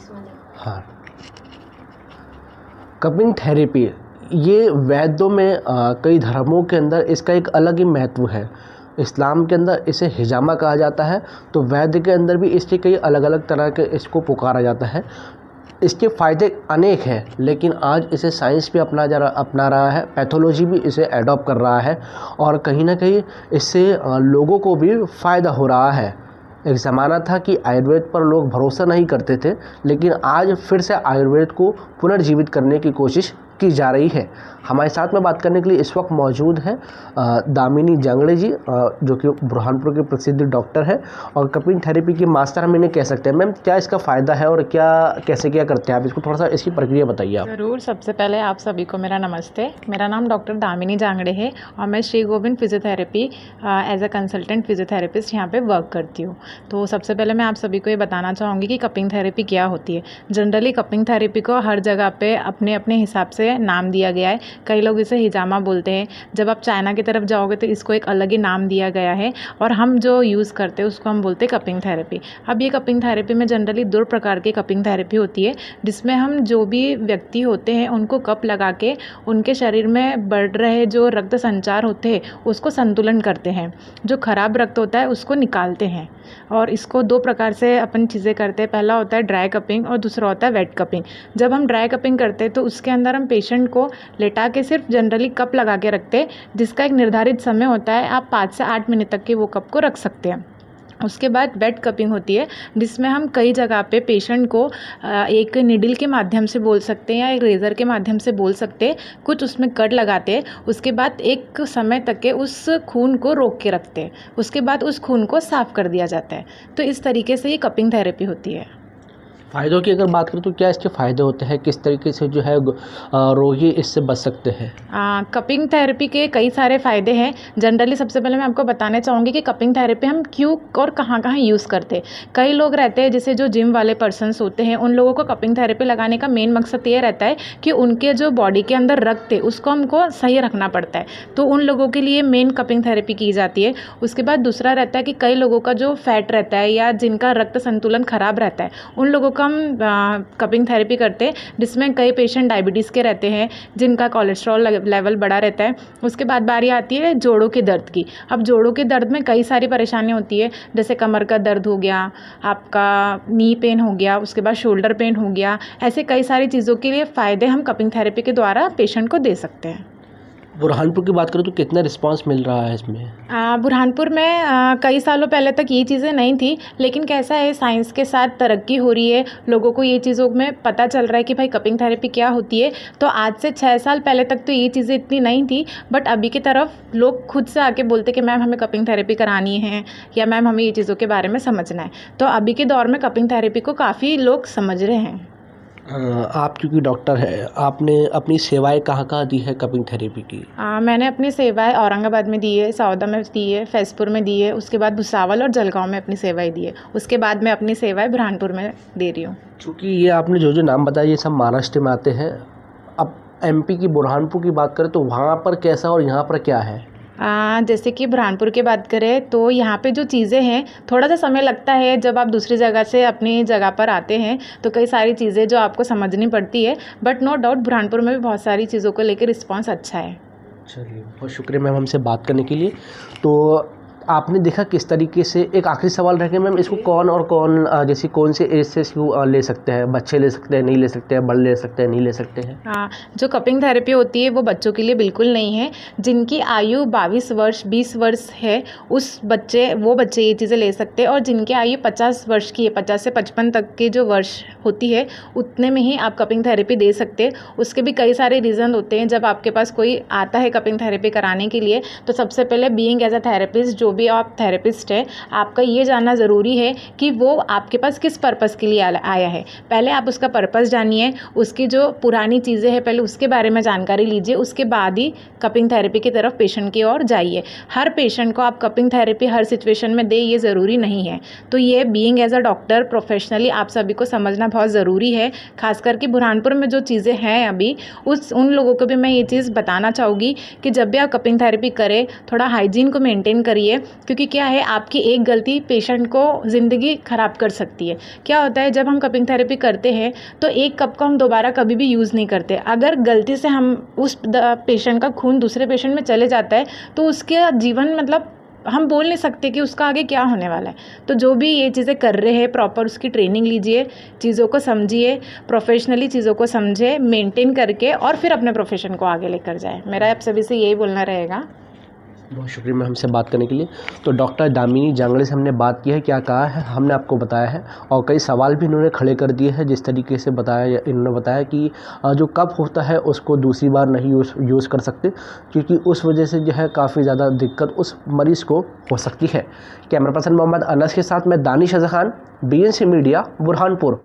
हाँ, cupping therapy ये वैद्यों में कई धर्मों के अंदर इसका एक अलग ही महत्व है। इस्लाम के अंदर इसे हिजामा कहा जाता है, तो वैद्य के अंदर भी इसके कई अलग अलग तरह के इसको पुकारा जाता है। इसके फ़ायदे अनेक हैं, लेकिन आज इसे साइंस भी अपना रहा है, पैथोलॉजी भी इसे एडॉप्ट कर रहा है और कहीं ना कहीं इससे लोगों को भी फ़ायदा हो रहा है। एक ज़माना था कि आयुर्वेद पर लोग भरोसा नहीं करते थे, लेकिन आज फिर से आयुर्वेद को पुनर्जीवित करने की कोशिश की जा रही है। हमारे साथ में बात करने के लिए इस वक्त मौजूद है दामिनी जांगड़े जी, जो कि बुरहानपुर के प्रसिद्ध डॉक्टर है और कपिंग थेरेपी के मास्टर हम इन्हें कह सकते हैं। मैम, क्या इसका फ़ायदा है और कैसे क्या करते हैं आप? इसको थोड़ा सा इसकी प्रक्रिया बताइए आप। ज़रूर। सबसे पहले आप सभी को मेरा नमस्ते। मेरा नाम डॉक्टर दामिनी जांगड़े है और मैं Shri Govind physiotherapy as a consultant physiotherapist यहाँ पे वर्क करती हूँ। तो सबसे पहले मैं आप सभी को ये बताना चाहूँगी कि कपिंग थेरेपी क्या होती है। जनरली कपिंग थेरेपी को हर जगह पे अपने अपने हिसाब से नाम दिया गया है। कई लोग इसे हिजामा बोलते हैं। जब आप चाइना की तरफ जाओगे तो इसको एक अलग ही नाम दिया गया है और हम जो यूज़ करते हैं उसको हम बोलते हैं कपिंग थेरेपी। अब ये कपिंग थेरेपी में जनरली 2 प्रकार की कपिंग थेरेपी होती है, जिसमें हम जो भी व्यक्ति होते हैं उनको कप लगा के उनके शरीर में बढ़ रहे जो रक्त संचार होते हैं उसको संतुलन करते हैं। जो खराब रक्त होता है उसको निकालते हैं और इसको 2 प्रकार से अपन चीज़ें करते हैं। पहला होता है ड्राई कपिंग और दूसरा होता है वेट कपिंग। जब हम ड्राई कपिंग करते हैं तो उसके अंदर हम पेशेंट को लेटा के सिर्फ जनरली कप लगा के रखते हैं, जिसका एक निर्धारित समय होता है। आप 5 से 8 मिनट तक के वो कप को रख सकते हैं। उसके बाद वेट कपिंग होती है, जिसमें हम कई जगह पे पेशेंट को एक निडल के माध्यम से बोल सकते हैं या एक रेज़र के माध्यम से बोल सकते हैं, कुछ उसमें कट लगाते हैं। उसके बाद एक समय तक के उस खून को रोक के रखते हैं। उसके बाद उस खून को साफ़ कर दिया जाता है। तो इस तरीके से ये कपिंग थेरेपी होती है। फ़ायदों की अगर बात करें तो क्या इसके फ़ायदे होते हैं? किस तरीके से जो है रोगी इससे बच सकते हैं? कपिंग थेरेपी के कई सारे फ़ायदे हैं। जनरली सबसे पहले मैं आपको बताना चाहूँगी कि कपिंग थेरेपी हम क्यों और कहाँ कहाँ यूज़ करते हैं। कई लोग रहते हैं जैसे जो जिम वाले पर्सन्स होते हैं, उन लोगों को कपिंग थेरेपी लगाने का मेन मकसद ये रहता है कि उनके जो बॉडी के अंदर रक्त है उसको हमको सही रखना पड़ता है। तो उन लोगों के लिए मेन कपिंग थेरेपी की जाती है। उसके बाद दूसरा रहता है कि कई लोगों का जो फैट रहता है या जिनका रक्त संतुलन ख़राब रहता है, उन लोगों का हम कपिंग थेरेपी करते हैं, जिसमें कई पेशेंट डायबिटीज़ के रहते हैं, जिनका कोलेस्ट्रॉल लेवल बढ़ा रहता है। उसके बाद बारी आती है जोड़ों के दर्द की। अब जोड़ों के दर्द में कई सारी परेशानियाँ होती है, जैसे कमर का दर्द हो गया, आपका नी पेन हो गया, उसके बाद शोल्डर पेन हो गया। ऐसे कई सारी चीज़ों के लिए फ़ायदे हम कपिंग थेरेपी के द्वारा पेशेंट को दे सकते हैं। बुरहानपुर की बात करें तो कितना रिस्पांस मिल रहा है इसमें? बुरहानपुर में कई सालों पहले तक ये चीज़ें नहीं थी, लेकिन कैसा है, साइंस के साथ तरक्की हो रही है, लोगों को ये चीज़ों में पता चल रहा है कि भाई कपिंग थेरेपी क्या होती है। तो आज से 6 साल पहले तक तो ये चीज़ें इतनी नहीं थी, बट अभी की तरफ लोग खुद से आके बोलते कि मैम हमें कपिंग थेरेपी करानी है या मैम हमें ये चीज़ों के बारे में समझना है। तो अभी के दौर में कपिंग थेरेपी को काफ़ी लोग समझ रहे हैं। आप क्योंकि डॉक्टर है, आपने अपनी सेवाएं कहाँ कहाँ दी है कपिंग थेरेपी की? मैंने अपनी सेवाएं औरंगाबाद में दी है, सौदा में दी है, फैज़पुर में दी है, उसके बाद भुसावल और जलगांव में अपनी सेवाएं दी है। उसके बाद मैं अपनी सेवाएं बुरहानपुर में दे रही हूँ। क्योंकि ये आपने जो जो नाम बताया ये सब महाराष्ट्र में आते हैं। अब एमपी की बुरहानपुर की बात करें तो वहाँ पर कैसा और यहाँ पर क्या है? जैसे कि बुरहानपुर की बात करें तो यहाँ पे जो चीज़ें हैं, थोड़ा सा समय लगता है। जब आप दूसरी जगह से अपनी जगह पर आते हैं तो कई सारी चीज़ें जो आपको समझनी पड़ती है, बट नो डाउट बुरहानपुर में भी बहुत सारी चीज़ों को लेकर रिस्पांस अच्छा है। चलिए, बहुत शुक्रिया मैम हमसे बात करने के लिए। तो आपने देखा किस तरीके से, एक आखिरी सवाल रखें मैम, इसको कौन और कौन जैसे कौन से एज से इसको ले सकते हैं? बच्चे ले सकते हैं, नहीं ले सकते हैं, बड़े ले सकते हैं, नहीं ले सकते हैं? जो कपिंग थेरेपी होती है वो बच्चों के लिए बिल्कुल नहीं है। जिनकी आयु 22 वर्ष 20 वर्ष है वो बच्चे ये चीज़ें ले सकते हैं, और जिनकी आयु 50 वर्ष की है, 50 से 55 तक के जो वर्ष होती है उतने में ही आप कपिंग थेरेपी दे सकते हैं। उसके भी कई सारे रीज़न होते हैं। जब आपके पास कोई आता है कपिंग थेरेपी कराने के लिए, तो सबसे पहले बीइंग एज अ थेरेपिस्ट, जो भी आप थेरेपिस्ट है, आपका ये जानना ज़रूरी है कि वो आपके पास किस पर्पज़ के लिए आया है। पहले आप उसका पर्पज़ जानिए, उसकी जो पुरानी चीज़ें हैं पहले उसके बारे में जानकारी लीजिए, उसके बाद ही कपिंग थेरेपी की तरफ पेशेंट की ओर जाइए। हर पेशेंट को आप कपिंग थेरेपी हर सिचुएशन में दे, ये ज़रूरी नहीं है। तो ये being as a doctor professionally आप सभी को समझना बहुत ज़रूरी है। खास करके बुरहानपुर में जो चीज़ें हैं अभी, उन लोगों को भी मैं ये चीज़ बताना चाहूँगी कि जब भी आप कपिंग थेरेपी करें, थोड़ा हाइजीन को मेंटेन करिए। क्योंकि क्या है, आपकी एक गलती पेशेंट को ज़िंदगी ख़राब कर सकती है। क्या होता है, जब हम कपिंग थेरेपी करते हैं तो एक कप को हम दोबारा कभी भी यूज़ नहीं करते। अगर गलती से हम उस पेशेंट का खून दूसरे पेशेंट में चले जाता है तो उसके जीवन मतलब हम बोल नहीं सकते कि उसका आगे क्या होने वाला है। तो जो भी ये चीज़ें कर रहे हैं, प्रॉपर उसकी ट्रेनिंग लीजिए, चीज़ों को समझिए, प्रोफेशनली चीज़ों को समझे, मेंटेन करके और फिर अपने प्रोफेशन को आगे लेकर जाए। मेरा आप सभी से यही बोलना रहेगा। बहुत शुक्रिया मैम हमसे बात करने के लिए। तो डॉक्टर दामिनी जांगड़े से हमने बात की है, क्या कहा है हमने आपको बताया है, और कई सवाल भी इन्होंने खड़े कर दिए हैं। जिस तरीके से बताया, इन्होंने बताया कि जो कप होता है उसको दूसरी बार नहीं यूज़ कर सकते, क्योंकि उस वजह से जो है काफ़ी ज़्यादा दिक्कत उस मरीज़ को हो सकती है। कैमरा पर्सन मोहम्मद अनस के साथ मैं दानिश अज़हर खान, BNC मीडिया, बुरहानपुर।